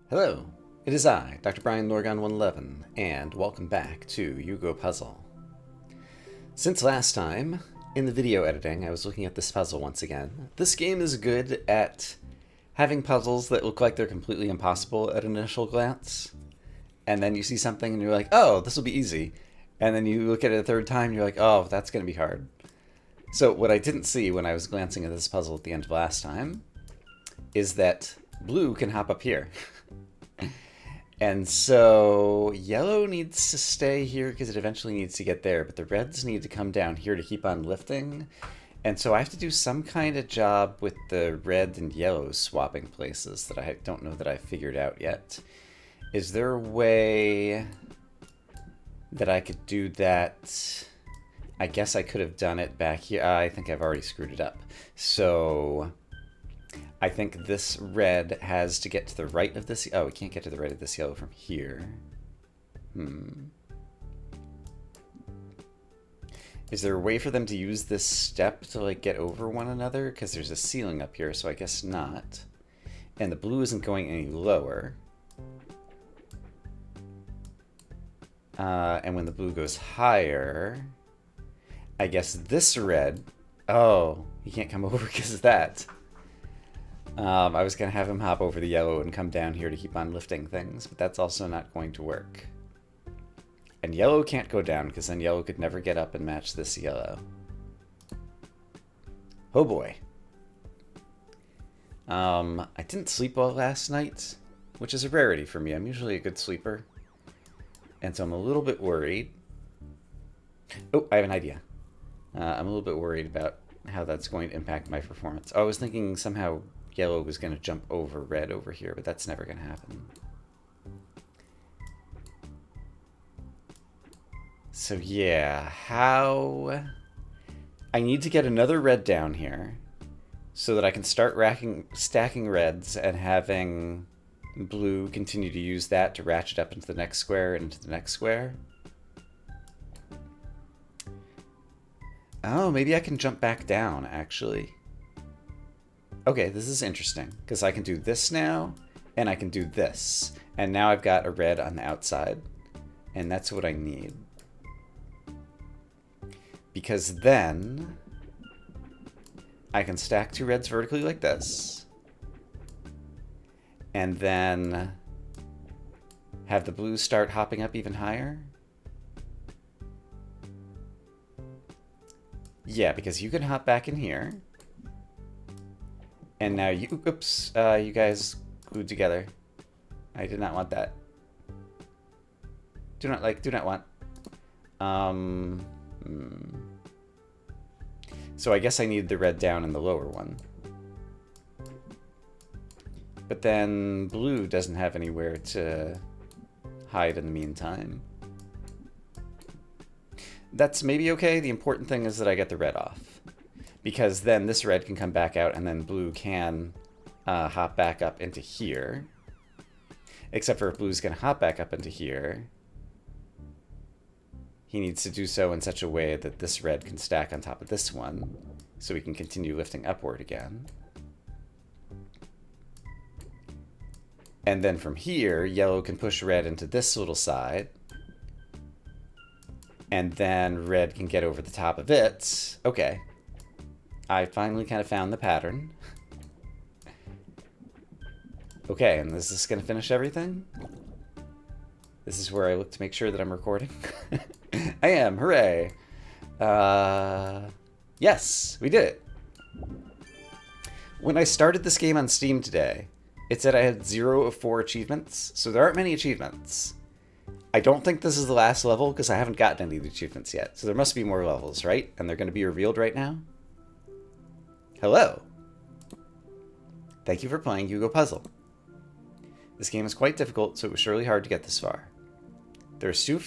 Hello, it is I, Dr. Brian Lorgon 111, and welcome back to Yugo Puzzle. Since last time, in the video editing, I was looking at this puzzle once again. This game is good at having puzzles that look like they're completely impossible at an initial glance, and then you see something and you're like, oh, this will be easy. And then you look at it a third time and you're like, oh, that's going to be hard. So what I didn't see when I was glancing at this puzzle at the end of last time is that blue can hop up here. And so yellow needs to stay here because it eventually needs to get there, but the reds need to come down here to keep on lifting. And so I have to do some kind of job with the red and yellow swapping places that I don't know that I've figured out yet. Is there a way that I could do that? I guess I could have done it back here. I think I've already screwed it up. So I think this red has to get to the right of this. Oh, it can't get to the right of this yellow from here. Is there a way for them to use this step to like get over one another? Because there's a ceiling up here, so I guess not. And the blue isn't going any lower. And when the blue goes higher, I guess this red... Oh, he can't come over because of that. I was going to have him hop over the yellow and come down here to keep on lifting things, but that's also not going to work. And yellow can't go down, because then yellow could never get up and match this yellow. Oh boy. I didn't sleep well last night, which is a rarity for me. I'm usually a good sleeper. And so I'm a little bit worried. Oh, I have an idea. I'm a little bit worried about how that's going to impact my performance. I was thinking somehow yellow was going to jump over red over here, but that's never going to happen. So yeah, how... I need to get another red down here so that I can start stacking reds and having blue continue to use that to ratchet up into the next square and into the next square. Oh, maybe I can jump back down, actually. Okay, this is interesting, because I can do this now, and I can do this. And now I've got a red on the outside, and that's what I need. Because then I can stack two reds vertically like this, and then have the blues start hopping up even higher. Yeah, because you can hop back in here. And now you, oops, you guys glued together. I did not want that. Do not want. So I guess I need the red down in the lower one. But then blue doesn't have anywhere to hide in the meantime. That's maybe okay. The important thing is that I get the red off. Because then this red can come back out and then blue can hop back up into here. Except for if blue's going to hop back up into here, he needs to do so in such a way that this red can stack on top of this one, so we can continue lifting upward again. And then from here, yellow can push red into this little side. And then red can get over the top of it. Okay. I finally kind of found the pattern. Okay, and is this going to finish everything? This is where I look to make sure that I'm recording. I am, hooray! Yes, we did it. When I started this game on Steam today, it said I had 0 of 4 achievements, so there aren't many achievements. I don't think this is the last level, because I haven't gotten any of the achievements yet, so there must be more levels, right? And they're going to be revealed right now? Hello! Thank you for playing Yugo Puzzle. This game is quite difficult, so it was surely hard to get this far. There are still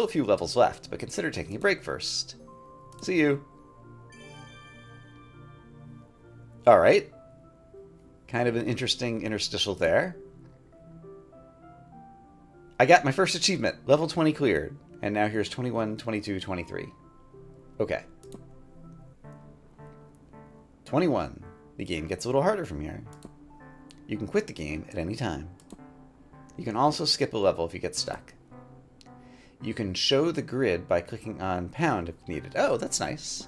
a few levels left, but consider taking a break first. See you! Alright. Kind of an interesting interstitial there. I got my first achievement, level 20 cleared, and now here's 21, 22, 23. Okay. 21. The game gets a little harder from here. You can quit the game at any time. You can also skip a level if you get stuck. You can show the grid by clicking on pound if needed. Oh, that's nice.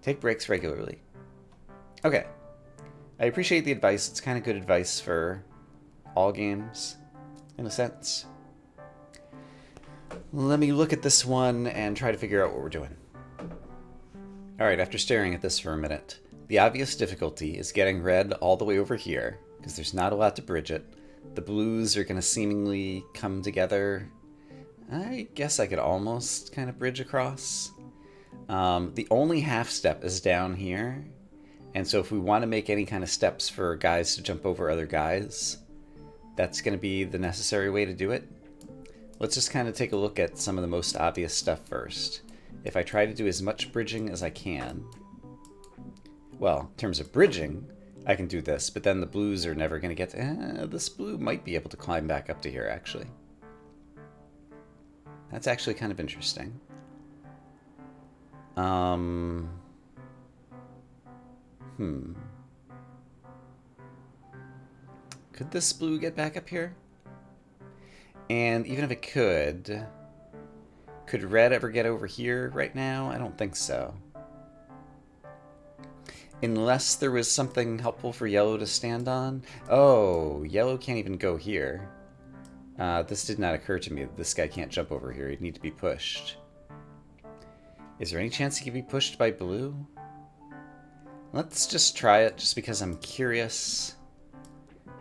Take breaks regularly. Okay. I appreciate the advice. It's kind of good advice for all games, in a sense. Let me look at this one and try to figure out what we're doing. Alright, after staring at this for a minute, the obvious difficulty is getting red all the way over here, because there's not a lot to bridge it. The blues are going to seemingly come together. I guess I could almost kind of bridge across. The only half step is down here, and so if we want to make any kind of steps for guys to jump over other guys, that's going to be the necessary way to do it. Let's just kind of take a look at some of the most obvious stuff first. If I try to do as much bridging as I can, well, in terms of bridging, I can do this, but then the blues are never going to get to... this blue might be able to climb back up to here, actually. That's actually kind of interesting. Could this blue get back up here? And even if it could red ever get over here right now? I don't think so. Unless there was something helpful for yellow to stand on. Oh, yellow can't even go here. This did not occur to me that this guy can't jump over here. He'd need to be pushed. Is there any chance he could be pushed by blue? Let's just try it, just because I'm curious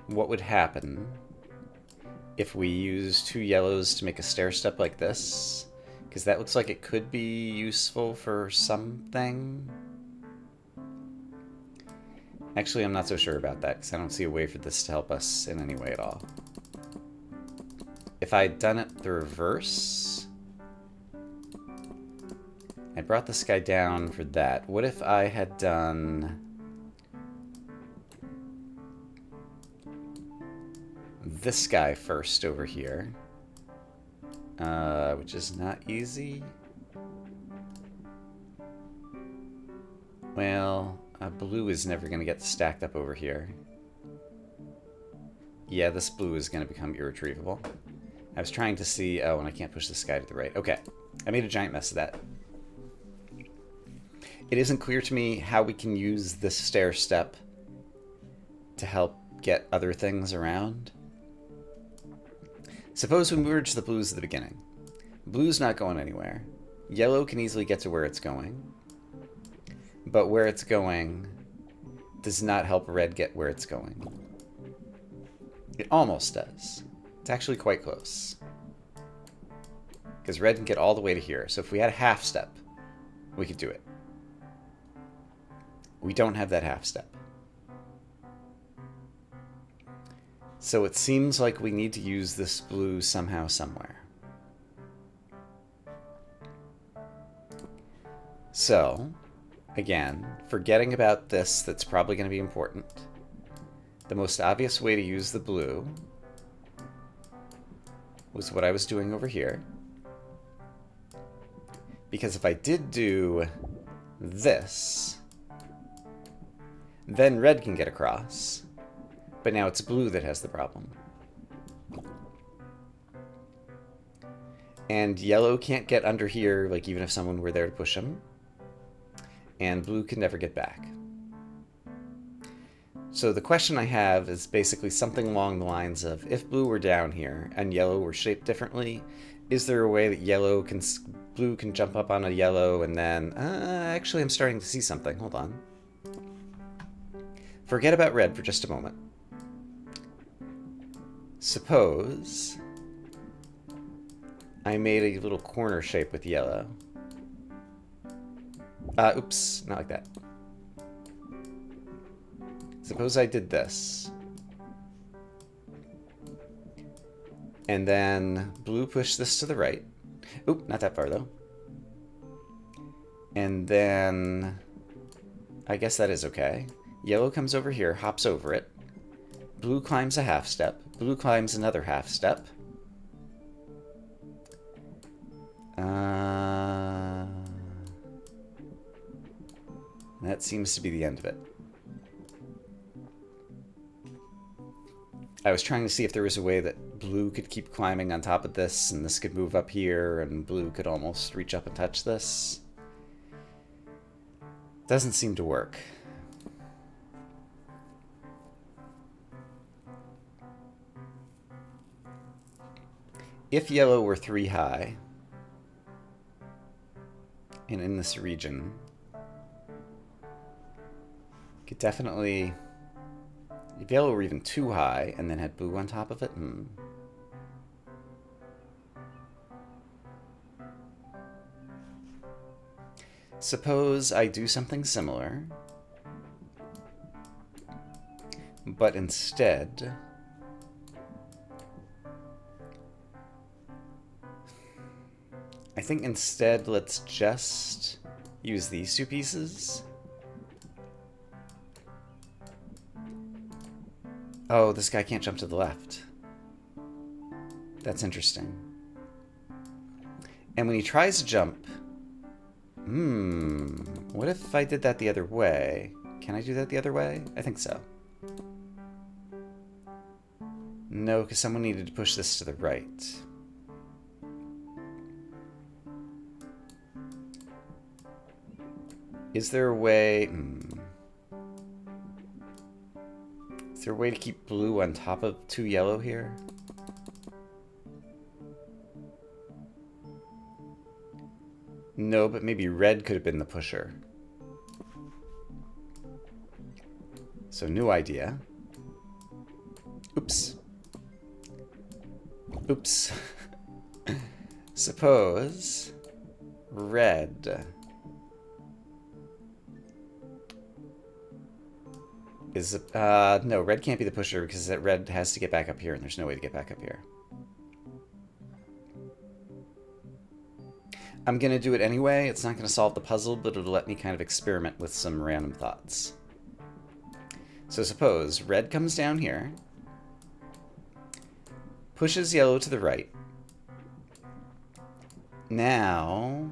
what would happen if we use two yellows to make a stair step like this. Because that looks like it could be useful for something. Actually, I'm not so sure about that, because I don't see a way for this to help us in any way at all. If I'd done it the reverse, I brought this guy down for that. What if I had done this guy first over here, which is not easy. Well, blue is never going to get stacked up over here. Yeah, this blue is going to become irretrievable. I was trying to see... oh, and I can't push this guy to the right. Okay, I made a giant mess of that. It isn't clear to me how we can use this stair step to help get other things around. Suppose we merge the blues at the beginning. Blue's not going anywhere. Yellow can easily get to where it's going. But where it's going does not help red get where it's going. It almost does. It's actually quite close. Because red can get all the way to here. So if we had a half step, we could do it. We don't have that half step. So it seems like we need to use this blue somehow, somewhere. So, again, forgetting about this, that's probably going to be important. The most obvious way to use the blue was what I was doing over here. Because if I did do this, then red can get across. But now it's blue that has the problem. And yellow can't get under here, like even if someone were there to push him. And blue can never get back. So the question I have is basically something along the lines of, if blue were down here and yellow were shaped differently, is there a way that blue can jump up on a yellow and then... actually, I'm starting to see something. Hold on. Forget about red for just a moment. Suppose I made a little corner shape with yellow. Oops, not like that. Suppose I did this. And then blue pushed this to the right. Oop, not that far though. And then I guess that is okay. Yellow comes over here, hops over it. Blue climbs a half step. Blue climbs another half step. That seems to be the end of it. I was trying to see if there was a way that blue could keep climbing on top of this, and this could move up here, and blue could almost reach up and touch this. Doesn't seem to work. If yellow were 3 high, and in this region, could definitely... If yellow were even 2 high, and then had blue on top of it, Suppose I do something similar, but instead... I think instead let's just use these 2 pieces. Oh, this guy can't jump to the left. That's interesting. And when he tries to jump... what if I did that the other way? Can I do that the other way? I think so. No, because someone needed to push this to the right. Is there a way... Is there a way to keep blue on top of 2 yellow here? No, but maybe red could have been the pusher. So, new idea. Oops. Oops. Suppose red is... no, red can't be the pusher because that red has to get back up here, and there's no way to get back up here. I'm going to do it anyway. It's not going to solve the puzzle, but it'll let me kind of experiment with some random thoughts. So suppose red comes down here, pushes yellow to the right. Now,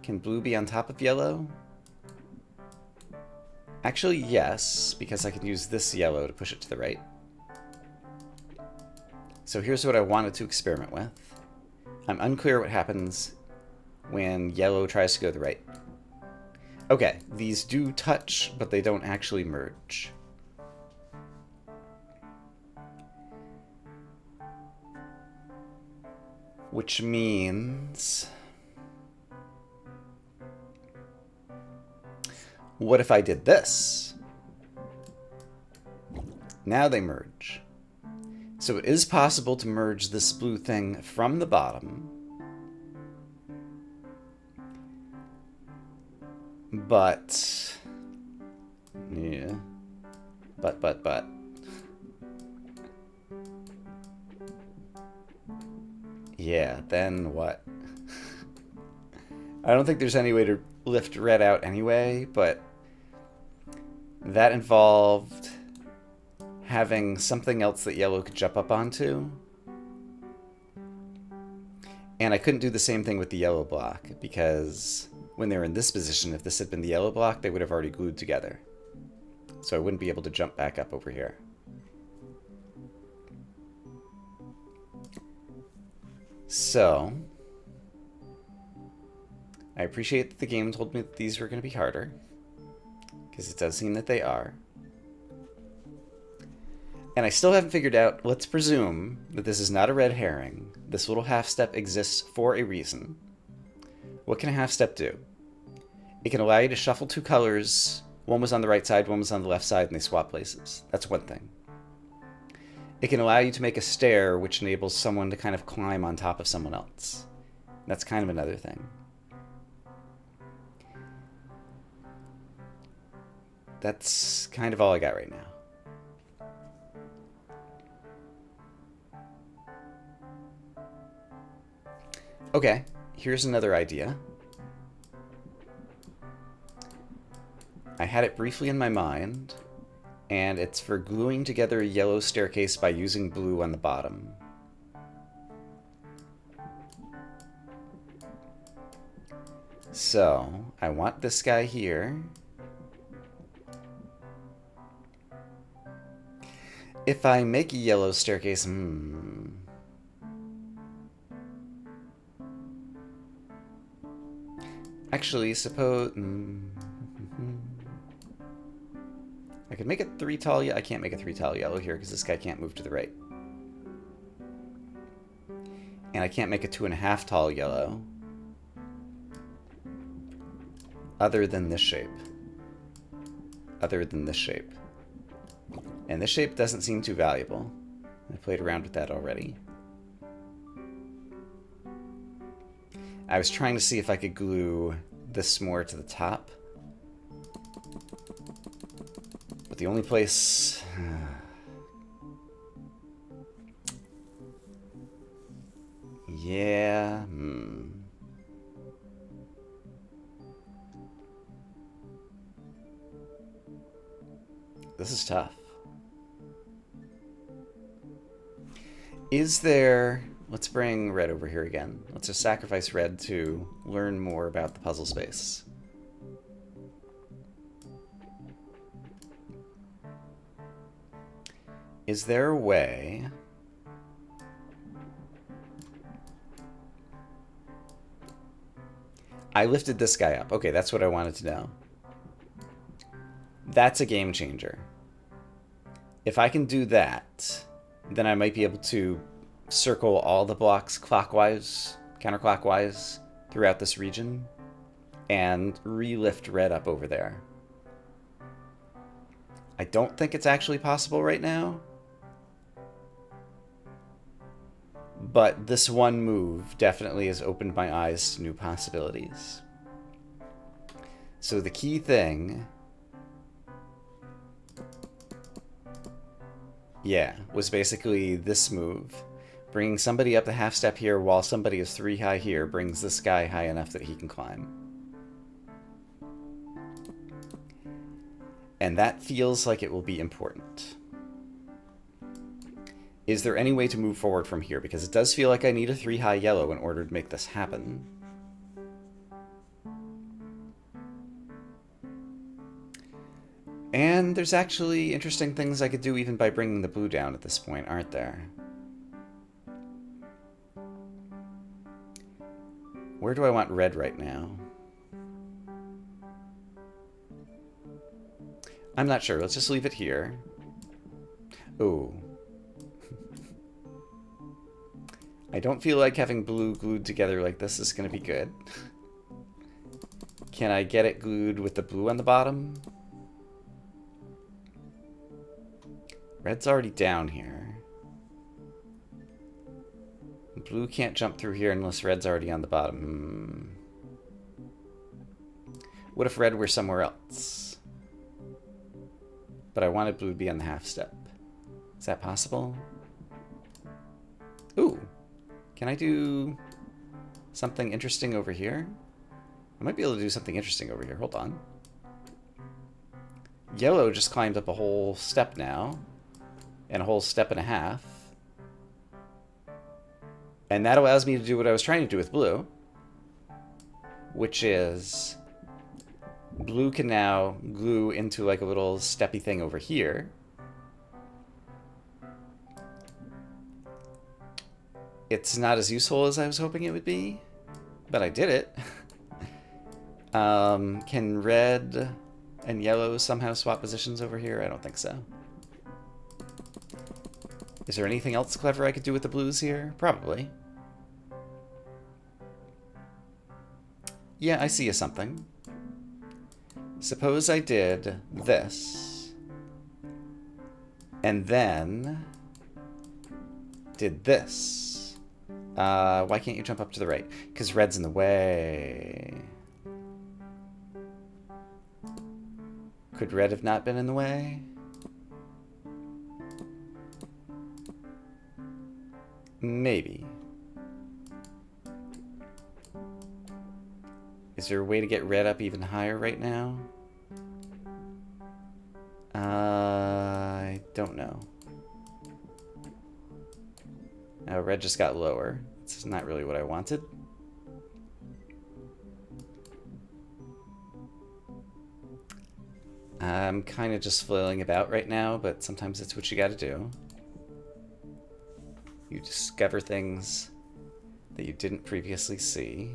can blue be on top of yellow? Actually, yes, because I can use this yellow to push it to the right. So here's what I wanted to experiment with. I'm unclear what happens when yellow tries to go to the right. Okay, these do touch, but they don't actually merge. Which means... What if I did this? Now they merge. So it is possible to merge this blue thing from the bottom. But... Yeah. But. Yeah, then what? I don't think there's any way to lift red out anyway, but that involved having something else that yellow could jump up onto. And I couldn't do the same thing with the yellow block, because when they were in this position, if this had been the yellow block, they would have already glued together. So I wouldn't be able to jump back up over here. So, I appreciate that the game told me that these were going to be harder, because it does seem that they are. And I still haven't figured out, let's presume that this is not a red herring. This little half step exists for a reason. What can a half step do? It can allow you to shuffle 2 colors. One was on the right side, one was on the left side, and they swap places. That's one thing. It can allow you to make a stair, which enables someone to kind of climb on top of someone else. That's kind of another thing. That's kind of all I got right now. Okay, here's another idea. I had it briefly in my mind, and it's for gluing together a yellow staircase by using blue on the bottom. So, I want this guy here. If I make a yellow staircase, Actually, suppose... I could make it 3 tall yellow. I can't make a 3 tall yellow here because this guy can't move to the right. And I can't make a 2.5 tall yellow. Other than this shape. Other than this shape. And this shape doesn't seem too valuable. I played around with that already. I was trying to see if I could glue this more to the top. But the only place... yeah... This is tough. Is there... Let's bring red over here again. Let's just sacrifice red to learn more about the puzzle space. Is there a way... I lifted this guy up. Okay, that's what I wanted to know. That's a game changer. If I can do that, then I might be able to circle all the blocks clockwise, counterclockwise throughout this region and re-lift red up over there. I don't think it's actually possible right now, but this one move definitely has opened my eyes to new possibilities. So the key thing, yeah, was basically this move. Bringing somebody up the half step here while somebody is 3 high here brings this guy high enough that he can climb. And that feels like it will be important. Is there any way to move forward from here? Because it does feel like I need a 3 high yellow in order to make this happen. And there's actually interesting things I could do even by bringing the blue down at this point, aren't there? Where do I want red right now? I'm not sure. Let's just leave it here. Ooh. I don't feel like having blue glued together like this is going to be good. Can I get it glued with the blue on the bottom? Red's already down here. Blue can't jump through here unless red's already on the bottom. What if red were somewhere else? But I wanted blue to be on the half step. Is that possible? Ooh. Can I do something interesting over here? I might be able to do something interesting over here. Hold on. Yellow just climbed up a whole step now. And a whole step and a half. And that allows me to do what I was trying to do with blue. Which is... blue can now glue into like a little steppy thing over here. It's not as useful as I was hoping it would be. But I did it. Can red and yellow somehow swap positions over here? I don't think so. Is there anything else clever I could do with the blues here? Probably. Yeah, I see something. Suppose I did this. And then did this. Why can't you jump up to the right? Because red's in the way. Could red have not been in the way? Maybe. Is there a way to get red up even higher right now? I don't know. Oh, red just got lower. This is not really what I wanted. I'm kind of just flailing about right now, but sometimes it's what you gotta do. You discover things that you didn't previously see.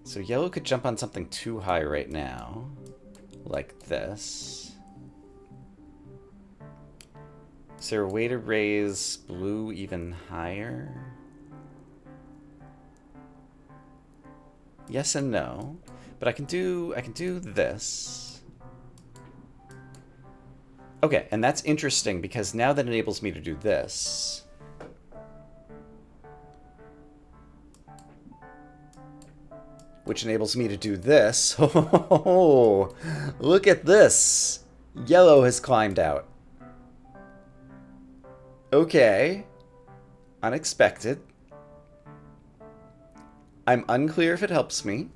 So yellow could jump on something too high right now, like this. Is there a way to raise blue even higher? Yes and no, but I can do this. Okay, and that's interesting because now that enables me to do this. Which enables me to do this. Oh, look at this. Yellow has climbed out. Okay. Unexpected. I'm unclear if it helps me.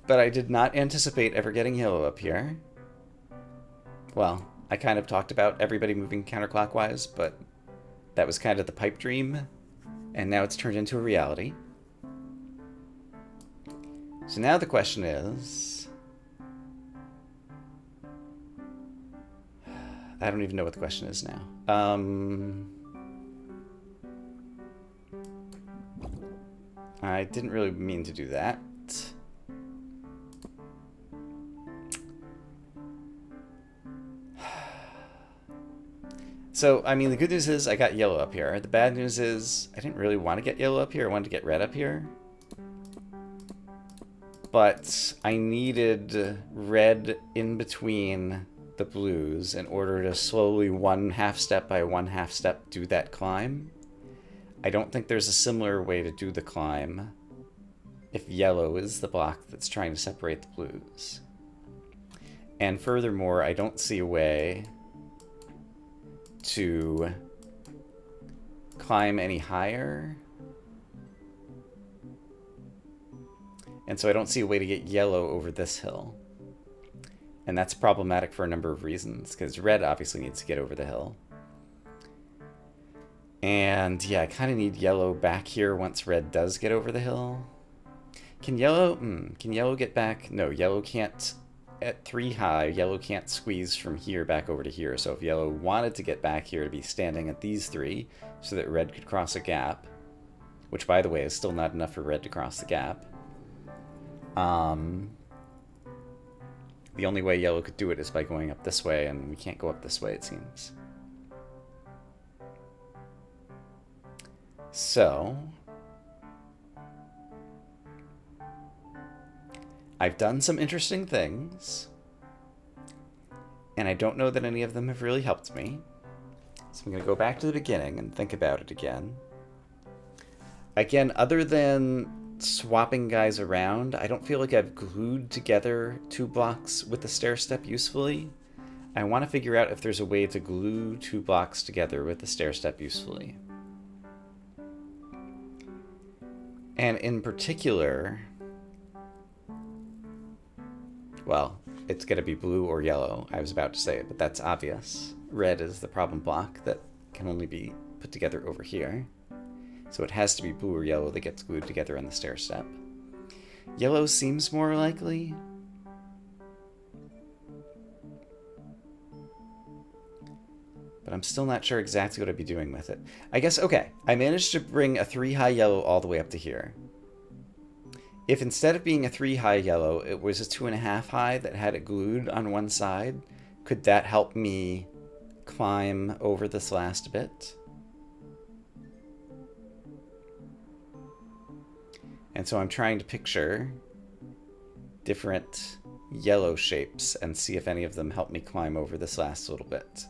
But I did not anticipate ever getting yellow up here. Well, I kind of talked about everybody moving counterclockwise, but that was kind of the pipe dream. And now it's turned into a reality. So now the question is... I don't even know what the question is now. I didn't really mean to do that. So, I mean, the good news is I got yellow up here. The bad news is I didn't really want to get yellow up here. I wanted to get red up here. But I needed red in between the blues in order to slowly 1/2 step by 1/2 step do that climb. I don't think there's a similar way to do the climb if yellow is the block that's trying to separate the blues. And furthermore, I don't see a way to climb any higher. And so I don't see a way to get yellow over this hill. And that's problematic for a number of reasons, because red obviously needs to get over the hill. And yeah, I kind of need yellow back here once red does get over the hill. Can yellow get back? No, yellow can't. At 3 high, yellow can't squeeze from here back over to here. So if yellow wanted to get back here to be standing at these 3 so that red could cross a gap, which by the way is still not enough for red to cross the gap, the only way yellow could do it is by going up this way, and we can't go up this way, it seems. So I've done some interesting things, and I don't know that any of them have really helped me. So I'm going to go back to the beginning and think about it again. Again, other than swapping guys around, I don't feel like I've glued together 2 blocks with the stair step usefully. I want to figure out if there's a way to glue 2 blocks together with the stair step usefully. And in particular, well, it's going to be blue or yellow. I was about to say it, but that's obvious. Red is the problem block that can only be put together over here. So it has to be blue or yellow that gets glued together on the stair step. Yellow seems more likely. But I'm still not sure exactly what I'd be doing with it. I guess, okay, I managed to bring a 3 high yellow all the way up to here. If instead of being a 3 high yellow, it was a 2.5 high that had it glued on one side, could that help me climb over this last bit? And so I'm trying to picture different yellow shapes and see if any of them help me climb over this last little bit.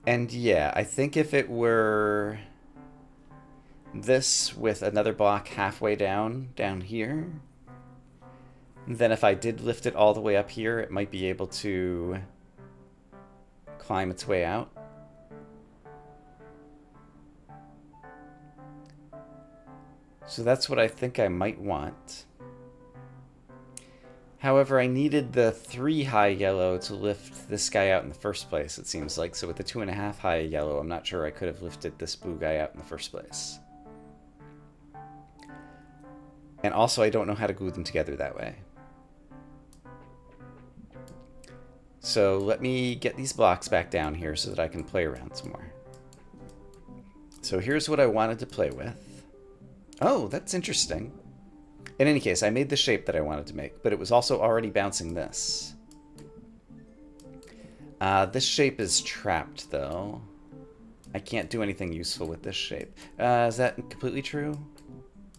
And yeah, I think if it were this with another block halfway down here, then if I did lift it all the way up here, it might be able to climb its way out. So that's what I think I might want. However, I needed the 3 high yellow to lift this guy out in the first place, it seems like. So with the 2.5 high yellow, I'm not sure I could have lifted this blue guy out in the first place. And also, I don't know how to glue them together that way. So let me get these blocks back down here so that I can play around some more. So here's what I wanted to play with. Oh, that's interesting. In any case, I made the shape that I wanted to make, but it was also already bouncing this. This shape is trapped, though. I can't do anything useful with this shape. Is that completely true?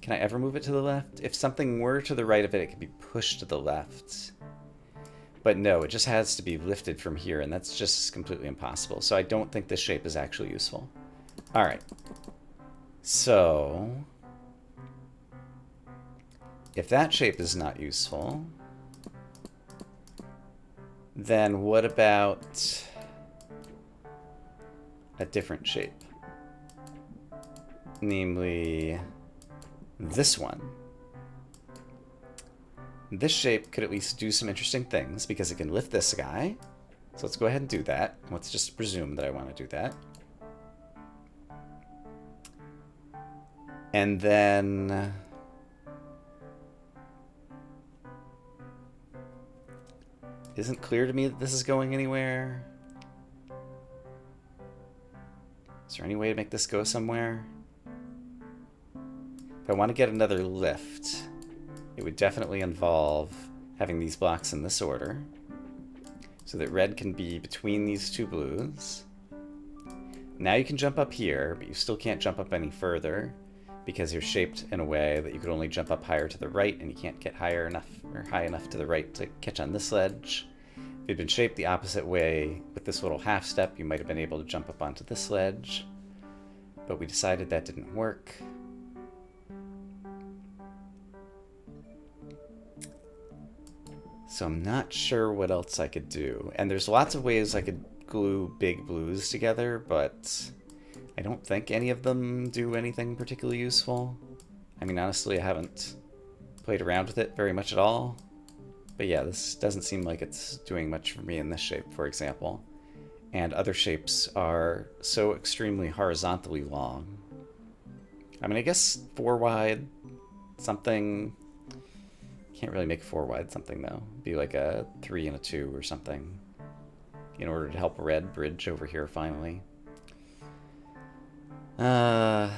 Can I ever move it to the left? If something were to the right of it, it could be pushed to the left. But no, it just has to be lifted from here, and that's just completely impossible. So I don't think this shape is actually useful. All right. So if that shape is not useful, then what about a different shape? Namely, this one. This shape could at least do some interesting things because it can lift this guy. So let's go ahead and do that. Let's just presume that I want to do that. And then isn't clear to me that this is going anywhere. Is there any way to make this go somewhere? If I want to get another lift, it would definitely involve having these blocks in this order so that red can be between these two blues. Now you can jump up here, but you still can't jump up any further because you're shaped in a way that you could only jump up higher to the right, and you can't get higher enough or high enough to the right to catch on this ledge. If you'd been shaped the opposite way with this little half step, you might have been able to jump up onto this ledge, but we decided that didn't work. So I'm not sure what else I could do. And there's lots of ways I could glue big blues together, but I don't think any of them do anything particularly useful. I mean, honestly, I haven't played around with it very much at all. But yeah, this doesn't seem like it's doing much for me in this shape, for example. And other shapes are so extremely horizontally long. I mean, I guess 4 wide, something. Can't really make a 4 wide something, though. It'd be like a 3 and a 2 or something in order to help red bridge over here finally.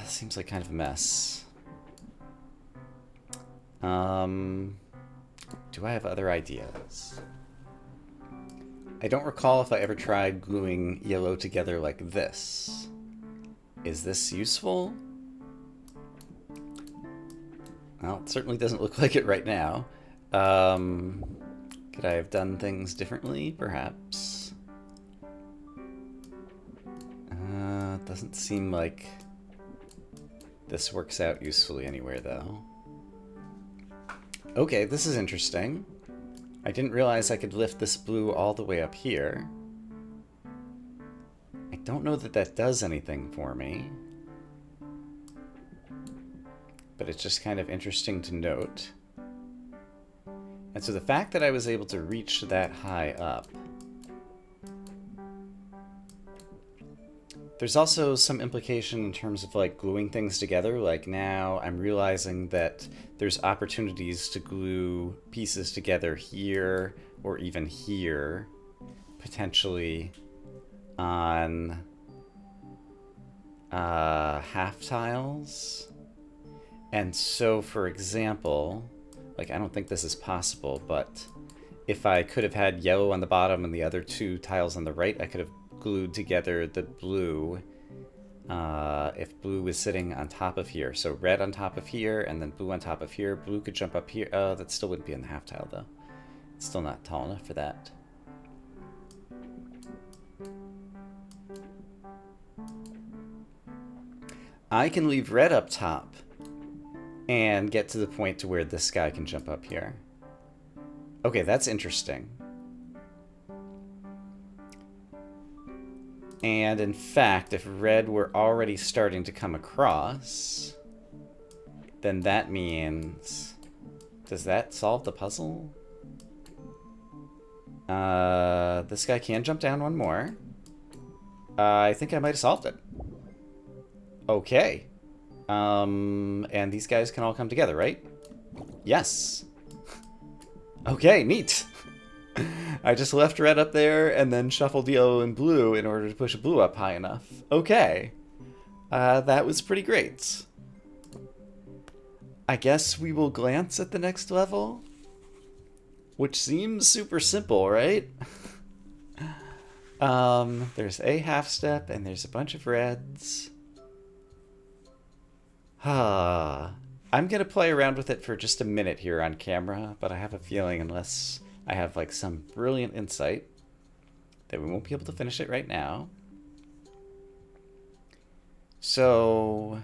Seems like kind of a mess. Do I have other ideas? I don't recall if I ever tried gluing yellow together like this. Is this useful? Well, it certainly doesn't look like it right now. Could I have done things differently, perhaps? Doesn't seem like this works out usefully anywhere, though. Okay, this is interesting. I didn't realize I could lift this blue all the way up here. I don't know that that does anything for me, but it's just kind of interesting to note. And so the fact that I was able to reach that high up, there's also some implication in terms of like gluing things together. Like now I'm realizing that there's opportunities to glue pieces together here or even here, potentially on half tiles. And so, for example, like I don't think this is possible, but if I could have had yellow on the bottom and the other 2 tiles on the right, I could have glued together the blue if blue was sitting on top of here. So red on top of here and then blue on top of here. Blue could jump up here. Oh, that still wouldn't be in the half tile though. It's still not tall enough for that. I can leave red up top and get to the point to where this guy can jump up here. Okay, that's interesting. And in fact, if red were already starting to come across, then that means... Does that solve the puzzle? This guy can jump down one more. I think I might have solved it. Okay. And these guys can all come together, right? Yes. Okay, neat. I just left red up there and then shuffled yellow and blue in order to push blue up high enough. Okay. That was pretty great. I guess we will glance at the next level, which seems super simple, right? There's a half step and there's a bunch of reds. I'm gonna play around with it for just a minute here on camera, but I have a feeling unless I have like some brilliant insight that we won't be able to finish it right now. So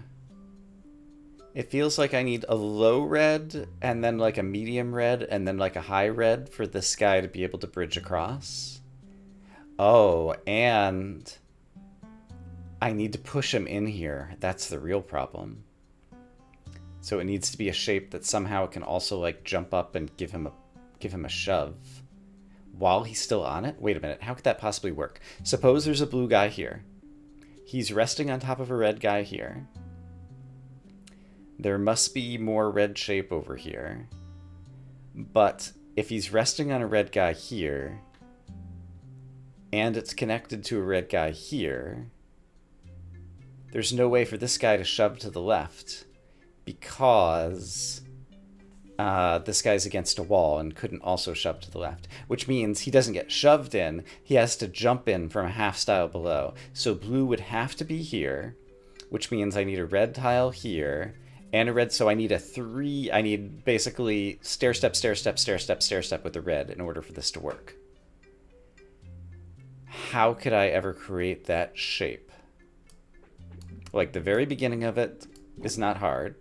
it feels like I need a low red and then like a medium red and then like a high red for this guy to be able to bridge across. Oh, and I need to push him in here. That's the real problem. So it needs to be a shape that somehow can also like jump up and give him a shove while he's still on it. Wait a minute, how could that possibly work? Suppose there's a blue guy here. He's resting on top of a red guy here. There must be more red shape over here. But if he's resting on a red guy here, and it's connected to a red guy here, there's no way for this guy to shove to the left because this guy's against a wall and couldn't also shove to the left, which means he doesn't get shoved in. He has to jump in from a half style below. So blue would have to be here, which means I need a red tile here and a red. So I need I need basically stair step, stair step, stair step, stair step with the red in order for this to work. How could I ever create that shape? Like the very beginning of it is not hard.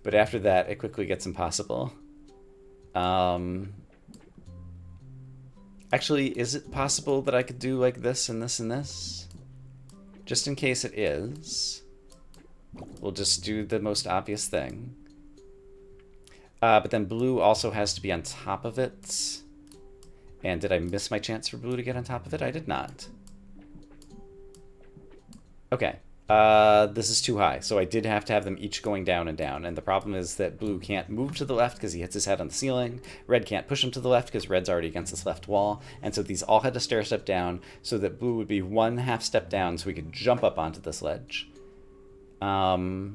But after that, it quickly gets impossible. Actually, is it possible that I could do like this and this and this? Just in case it is, we'll just do the most obvious thing. But then blue also has to be on top of it. And did I miss my chance for blue to get on top of it? I did not. Okay. This is too high, so I did have to have them each going down and down, and the problem is that blue can't move to the left because he hits his head on the ceiling, red can't push him to the left because red's already against this left wall, and so these all had to stair step down so that blue would be one half step down so we could jump up onto this ledge. Yeah,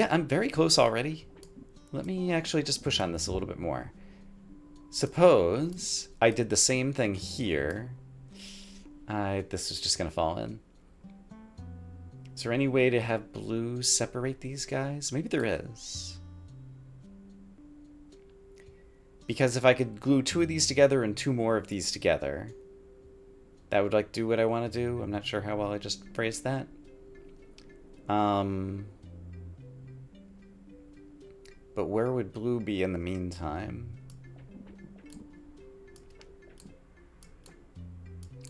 I'm very close already. Let me actually just push on this a little bit more. Suppose I did the same thing here. This is just gonna fall in. Is there any way to have blue separate these guys? Maybe there is. Because if I could glue two of these together and two more of these together, that would like do what I want to do. I'm not sure how well I just phrased that. But where would blue be in the meantime?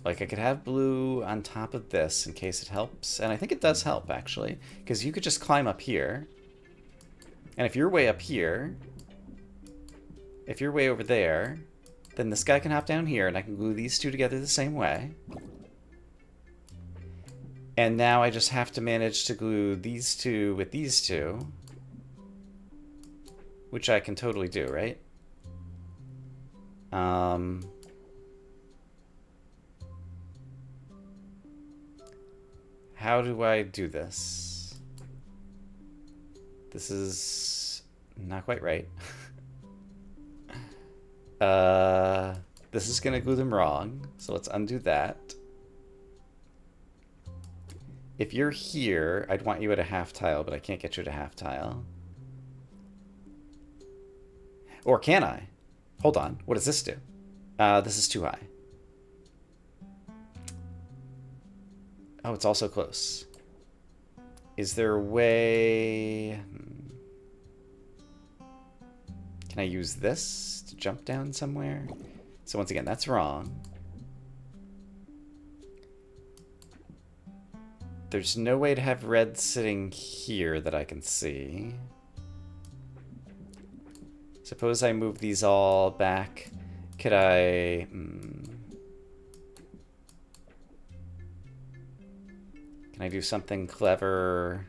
Like, I could have blue on top of this in case it helps. And I think it does help, actually. Because you could just climb up here. And if you're way up here, if you're way over there, then this guy can hop down here, and I can glue these two together the same way. And now I just have to manage to glue these two with these two. Which I can totally do, right? How do I do this? This is not quite right. This is gonna glue them wrong, so let's undo that. If you're here, I'd want you at a half tile, but I can't get you at a half tile. Or can I? Hold on, what does this do? This is too high. Oh, it's also close. Is there a way... Can I use this to jump down somewhere? So once again, that's wrong. There's no way to have red sitting here that I can see. Suppose I move these all back. Could I... Can I do something clever?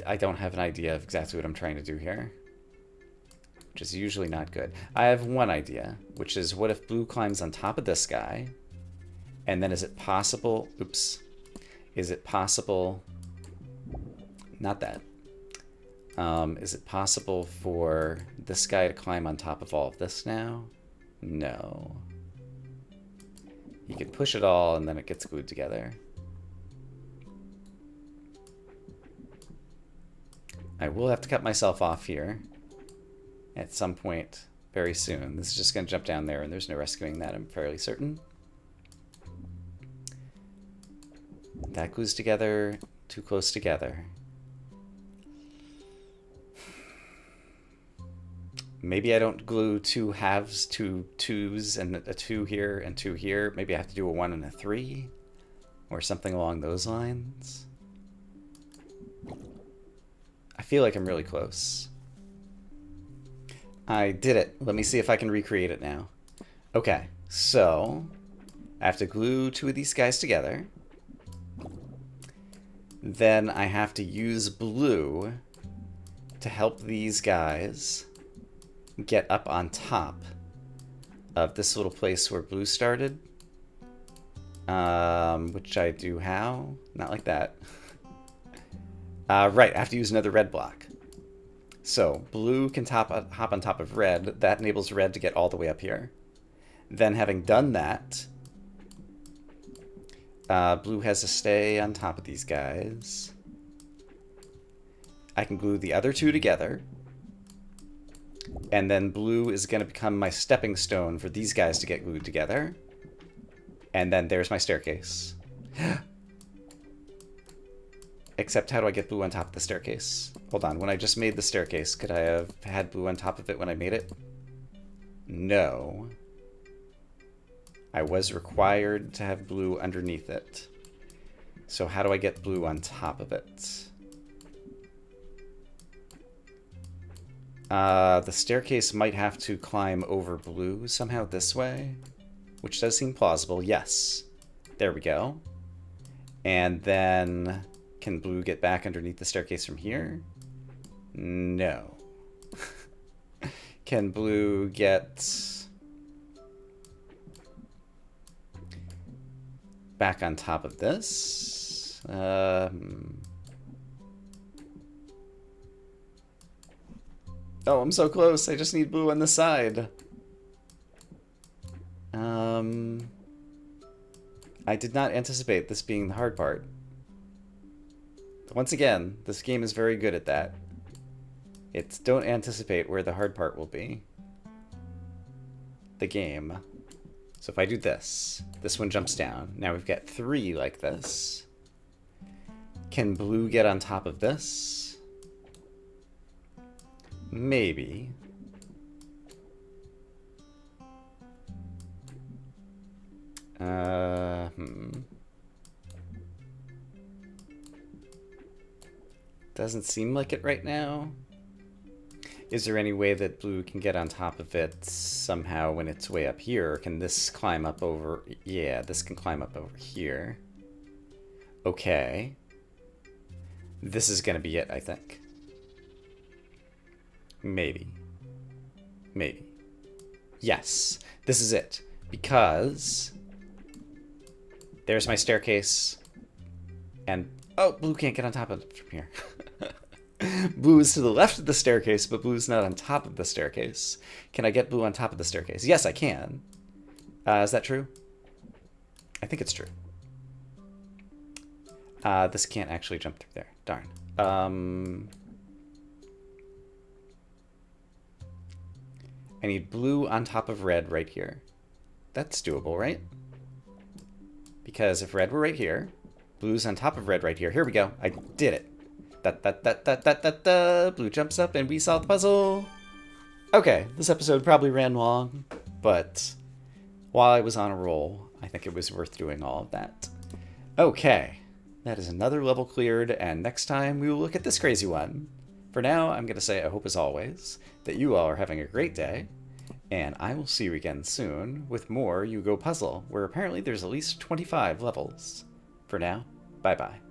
I don't have an idea of exactly what I'm trying to do here, which is usually not good. I have one idea, which is what if blue climbs on top of this guy, and then is it possible... Oops. Is it possible... Not that. Is it possible for this guy to climb on top of all of this now? No. You can push it all and then it gets glued together. I will have to cut myself off here at some point very soon. This is just going to jump down there and there's no rescuing that, I'm fairly certain. That glues together, too close together. Maybe I don't glue two halves, two twos, and a 2 here and 2 here. Maybe I have to do a 1 and a 3, or something along those lines. I feel like I'm really close. I did it. Let me see if I can recreate it now. Okay, so I have to glue 2 of these guys together. Then I have to use blue to help these guys get up on top of this little place where blue started. Which I do how? Not like that. Right, I have to use another red block. So blue can hop on top of red. That enables red to get all the way up here. Then having done that, blue has to stay on top of these guys. I can glue the other 2 together. And then blue is going to become my stepping stone for these guys to get glued together. And then there's my staircase. Except how do I get blue on top of the staircase? Hold on, when I just made the staircase, could I have had blue on top of it when I made it? No. I was required to have blue underneath it. So how do I get blue on top of it? The staircase might have to climb over blue somehow this way, which does seem plausible. Yes. There we go. And then can blue get back underneath the staircase from here? No. Can blue get back on top of this? Oh, I'm so close. I just need blue on the side. I did not anticipate this being the hard part. Once again, this game is very good at that. It's don't anticipate where the hard part will be. The game. So if I do this, this one jumps down. Now we've got 3 like this. Can blue get on top of this? Maybe. Doesn't seem like it right now. Is there any way that blue can get on top of it somehow when it's way up here? Can this climb up over... Yeah, this can climb up over here. Okay. This is gonna be it, I think. Maybe. Maybe. Yes, this is it. Because there's my staircase. And, oh, blue can't get on top of it from here. Blue is to the left of the staircase, but blue's not on top of the staircase. Can I get blue on top of the staircase? Yes, I can. Is that true? I think it's true. This can't actually jump through there. Darn. I need blue on top of red right here. That's doable, right? Because if red were right here, blue's on top of red right here. Here we go. I did it. Blue jumps up and we solved the puzzle. Okay, this episode probably ran long, but while I was on a roll, I think it was worth doing all of that. Okay, That is another level cleared, and next time we will look at this crazy one. For now, I'm going to say I hope as always that you all are having a great day, and I will see you again soon with more Yugo Puzzle, where apparently there's at least 25 levels. For now, bye-bye.